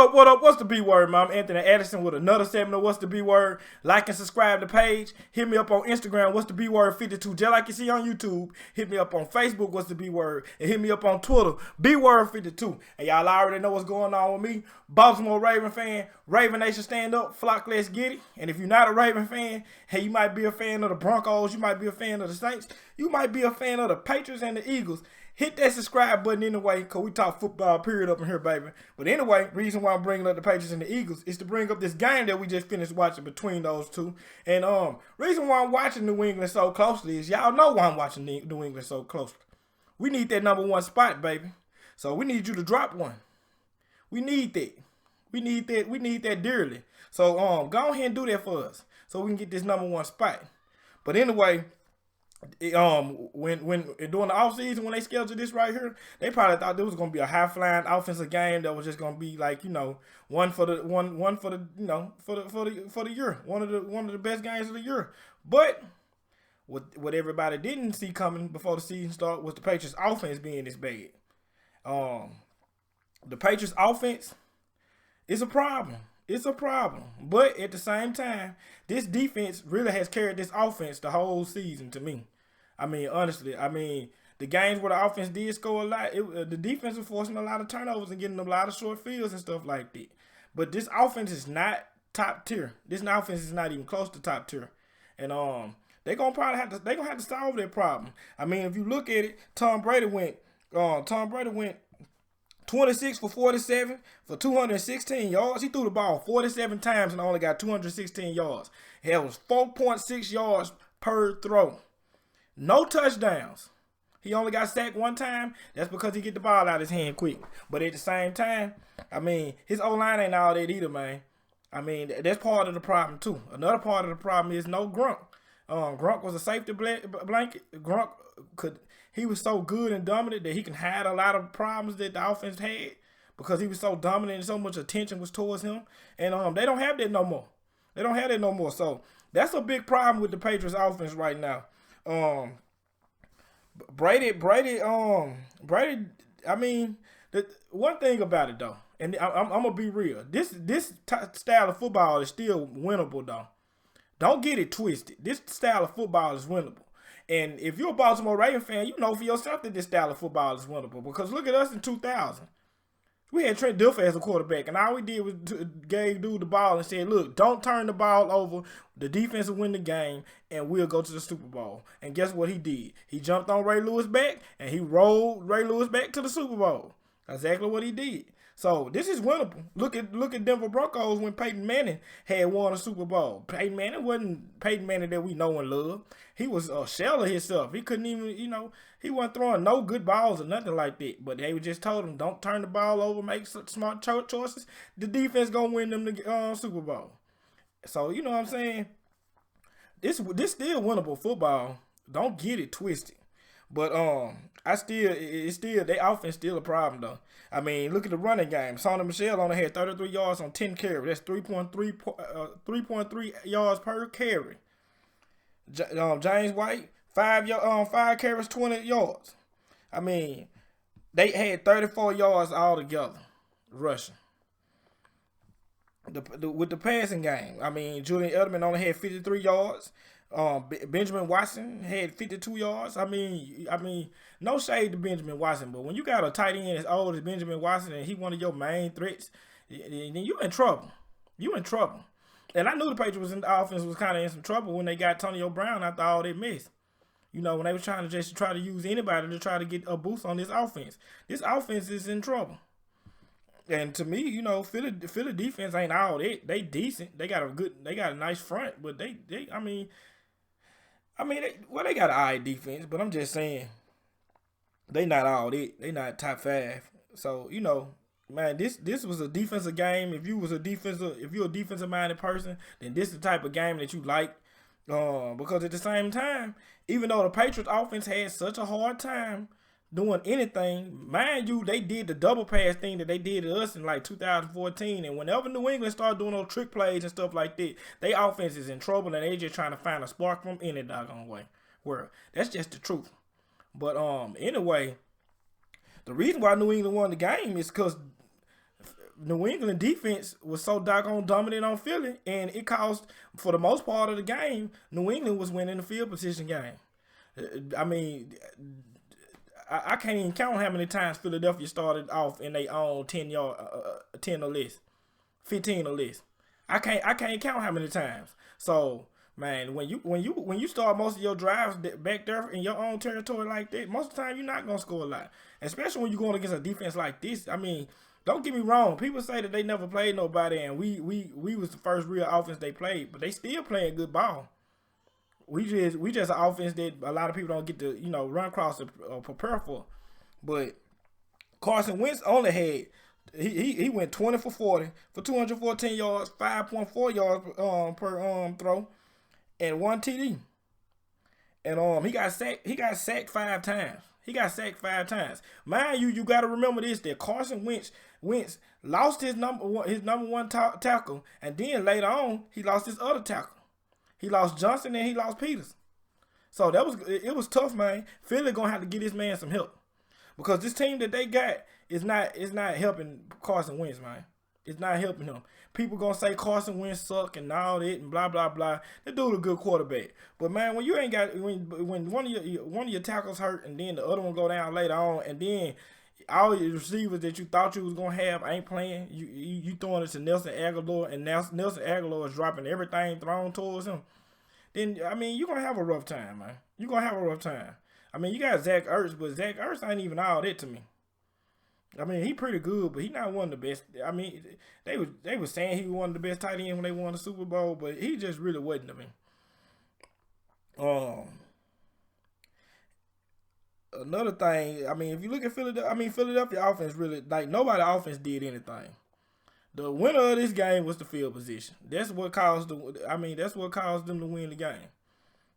up, what up? What's the B word, man? I'm Anthony Addison with another segment of What's the B word. Like and subscribe to the page. Hit me up on Instagram, What's the B word 52, just like you see on YouTube. Hit me up on Facebook, What's the B word, and hit me up on Twitter, B word 52. And y'all already know what's going on with me. Baltimore Raven fan, Raven Nation stand up, flock, let's get it. And if you're not a Raven fan, hey, you might be a fan of the Broncos, you might be a fan of the Saints, you might be a fan of the Patriots and the Eagles. Hit that subscribe button anyway, because we talk football period up in here, baby. But anyway, reason why I'm bringing up the Patriots and the Eagles is to bring up this game that we just finished watching between those two. And reason why I'm watching New England so closely is y'all know why I'm watching New England so closely. We need that #1 spot, baby. So we need you to drop one. We need that. We need that dearly. So go ahead and do that for us so we can get this #1 spot. But anyway, when during the offseason when they scheduled this right here, they probably thought there was gonna be a high flying offensive game that was just gonna be like, one for the year, one of the best games of the year. But what everybody didn't see coming before the season started was the Patriots offense being this bad. The Patriots offense is a problem. It's a problem. But at the same time, this defense really has carried this offense the whole season to me. I mean, honestly, the games where the offense did score a lot, the defense was forcing a lot of turnovers and getting a lot of short fields and stuff like that. But this offense is not top tier. This offense is not even close to top tier. And they're gonna have to solve that problem. I mean, if you look at it, Tom Brady went 26 for 47 for 216 yards. He threw the ball 47 times and only got 216 yards. That was 4.6 yards per throw. No touchdowns. He only got sacked one time. That's because he get the ball out of his hand quick. But at the same time, his O-line ain't all that either, man. That's part of the problem, too. Another part of the problem is no Gronk. Gronk was a safety blanket. He was so good and dominant that he can hide a lot of problems that the offense had because he was so dominant and so much attention was towards him. And they don't have that no more. They don't have that no more. So that's a big problem with the Patriots offense right now. Brady. The one thing about it though, and I'm gonna be real. This style of football is still winnable though. Don't get it twisted. This style of football is winnable. And if you're a Baltimore Raven fan, you know for yourself that this style of football is winnable. Because look at us in 2000. We had Trent Dilfer as a quarterback, and all we did was gave dude the ball and said, look, don't turn the ball over. The defense will win the game, and we'll go to the Super Bowl. And guess what he did? He jumped on Ray Lewis' back, and he rolled Ray Lewis back to the Super Bowl. Exactly what he did. So this is winnable. Look at Denver Broncos when Peyton Manning had won a Super Bowl. Peyton Manning wasn't Peyton Manning that we know and love. He was a shell of himself. He couldn't even, he wasn't throwing no good balls or nothing like that. But they just told him, don't turn the ball over, make smart choices. The defense gonna win them the Super Bowl. So you know what I'm saying? This still winnable football. Don't get it twisted. But their offense still a problem though. Look at the running game. Sonny Michel only had 33 yards on 10 carries. That's 3.3 yards per carry. James White 5 carries, 20 yards. They had 34 yards altogether rushing. With the passing game, Julian Edelman only had 53 yards. Benjamin Watson had 52 yards. No shade to Benjamin Watson, but when you got a tight end as old as Benjamin Watson and he one of your main threats, then you in trouble. You in trouble. And I knew the Patriots in the offense was kind of in some trouble when they got Antonio Brown after all that mess. When they were trying to use anybody to try to get a boost on this offense. This offense is in trouble. And to me, Philly defense ain't all that. They decent. They got a nice front, but they got an eye defense, but I'm just saying they not all that. They not top 5. So, man, this was a defensive game. If you're a defensive minded person, then this is the type of game that you like. Because at the same time, even though the Patriots offense had such a hard time doing anything, mind you, they did the double pass thing that they did to us in like 2014. And whenever New England started doing those trick plays and stuff like that, their offense is in trouble and they just trying to find a spark from any doggone way. Where that's just the truth. But anyway, the reason why New England won the game is because New England defense was so doggone dominant on Philly, and it caused, for the most part of the game, New England was winning the field position game. I mean, I can't even count how many times Philadelphia started off in their own 10 yard, 10 or less, 15 or less. I can't count how many times. So man, when you start most of your drives back there in your own territory like that, most of the time you're not gonna score a lot. Especially when you're going against a defense like this. I mean, don't get me wrong. People say that they never played nobody, and we was the first real offense they played, but they still playing good ball. We just an offense that a lot of people don't get to run across or prepare for. But Carson Wentz only had he went 20 for 40 for 214 yards, 5.4 yards per throw, and one TD. And he got sacked 5 times. He got sacked 5 times. Mind you, you got to remember this: that Carson Wentz lost his number one tackle, and then later on he lost his other tackle. He lost Johnson and he lost Peters. So it was tough, man. Philly gonna have to get this man some help, because this team that they got is not helping Carson Wentz, man. It's not helping him. People gonna say Carson Wentz suck and all that and blah blah blah. That dude a good quarterback, but man, when you ain't got when one of your tackles hurt and then the other one go down later on, and then all your receivers that you thought you was gonna have ain't playing, you throwing it to Nelson Aguilar, and now Nelson Aguilar is dropping everything thrown towards him. Then I mean you're gonna have a rough time, man. You're gonna have a rough time. I mean you got Zach Ertz, but Zach Ertz ain't even all that to me. I mean, he pretty good, but he not one of the best. I mean, they was saying he was one of the best tight ends when they won the Super Bowl, but he just really wasn't to me. Um, Another thing, I mean, if you look at Philadelphia offense really, like, nobody offense did anything. The winner of this game was the field position. That's what caused them to win the game.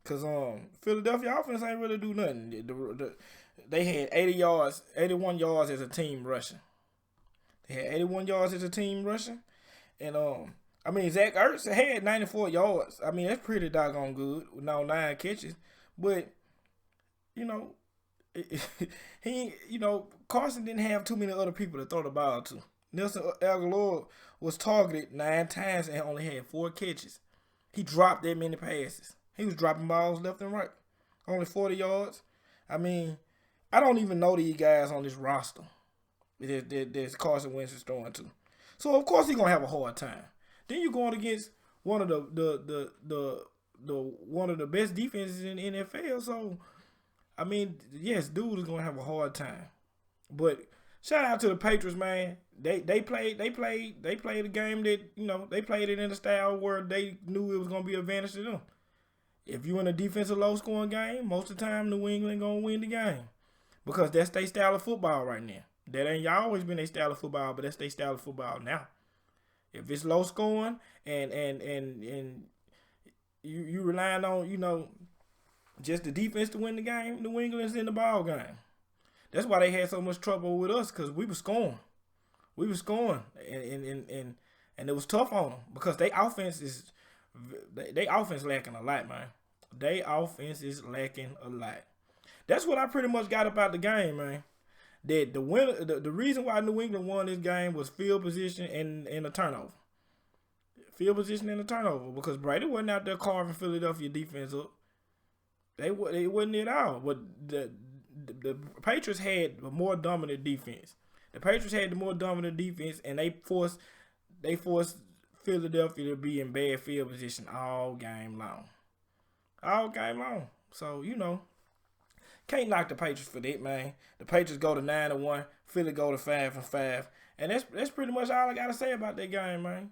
Cause Philadelphia offense ain't really do nothing. They had 81 yards as a team rushing. They had 81 yards as a team rushing, and Zach Ertz had 94 yards. I mean, that's pretty doggone good with now 9 catches. But you know, Carson didn't have too many other people to throw the ball to. Nelson Aguilar was targeted 9 times and only had 4 catches. He dropped that many passes. He was dropping balls left and right. Only 40 yards. I mean, I don't even know these guys on this roster that Carson Wentz is throwing to. So of course he's gonna have a hard time. Then you're going against one of the best defenses in the NFL. So I mean, yes, dude is gonna have a hard time. But shout out to the Patriots, man. They played a game that they played it in a style where they knew it was gonna be an advantage to them. If you in a defensive low scoring game, most of the time New England gonna win the game, because that's their style of football right now. That ain't always been their style of football, but that's their style of football now. If it's low scoring and you relying on just the defense to win the game, New England's in the ball game. That's why they had so much trouble with us, because we were scoring. We were scoring, and it was tough on them, because they offense lacking a lot, man. They offense is lacking a lot. That's what I pretty much got about the game, man. That the reason why New England won this game was field position and a turnover. Field position and a turnover, because Brady wasn't out there carving Philadelphia defense up. They wasn't at all. But the Patriots had a more dominant defense. The Patriots had the more dominant defense, and they forced Philadelphia to be in bad field position all game long. All game long. So, can't knock the Patriots for that, man. The Patriots go to 9-1, Philly go to 5-5. And that's pretty much all I gotta say about that game, man.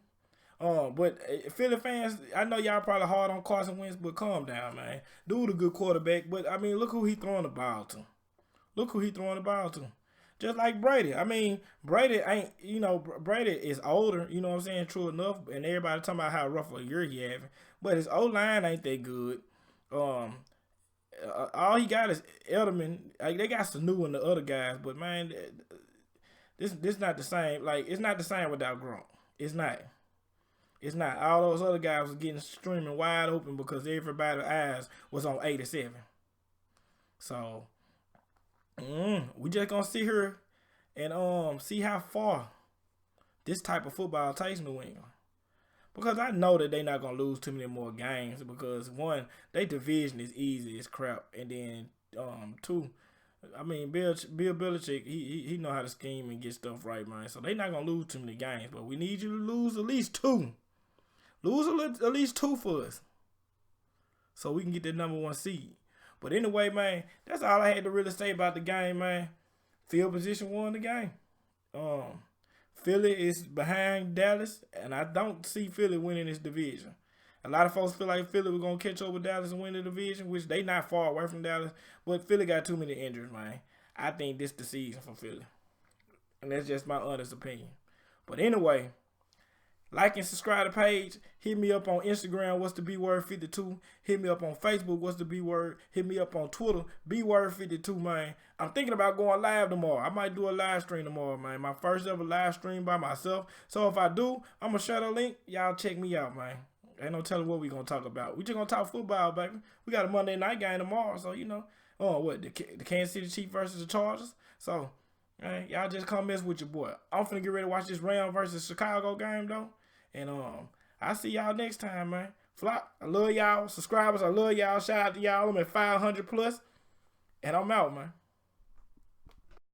But Philly fans, I know y'all probably hard on Carson Wentz, but calm down, man. Dude a good quarterback, but I mean, look who he throwing the ball to. Just like Brady. I mean, Brady Brady is older, you know what I'm saying, true enough, and everybody talking about how rough a year he having. But his O-line ain't that good. All he got is Edelman. They got Sanu and the other guys, but man, this not the same. Like, it's not the same without Gronk. It's not. It's not. All those other guys was getting streaming wide open because everybody's eyes was on 87. So we just gonna sit here and see how far this type of football takes New England. Because I know that they're not going to lose too many more games because, one, their division is easy as crap. And then, two, I mean, Bill Belichick, he know how to scheme and get stuff right, man. So they're not going to lose too many games. But we need you to lose at least 2. Lose at least 2 for us so we can get the number 1 seed. But anyway, man, that's all I had to really say about the game, man. Field position won the game. Philly is behind Dallas, and I don't see Philly winning this division. A lot of folks feel like Philly was going to catch up with Dallas and win the division, which they not far away from Dallas. But Philly got too many injuries, man. I think this the season for Philly. And that's just my honest opinion. But anyway, like and subscribe to the page. Hit me up on Instagram, what's the B word 52. Hit me up on Facebook, what's the B word. Hit me up on Twitter, B word 52, man. I'm thinking about going live tomorrow. I might do a live stream tomorrow, man. My first ever live stream by myself. So if I do, I'm going to share the link. Y'all check me out, man. Ain't no telling what we going to talk about. We just going to talk football, baby. We got a Monday night game tomorrow, so, you know. The Kansas City Chiefs versus the Chargers. So, man, y'all just come mess with your boy. I'm finna get ready to watch this Rams versus Chicago game, though. And I'll see y'all next time, man. Flock, I love y'all. Subscribers, I love y'all. Shout out to y'all. I'm at 500 plus. And I'm out, man.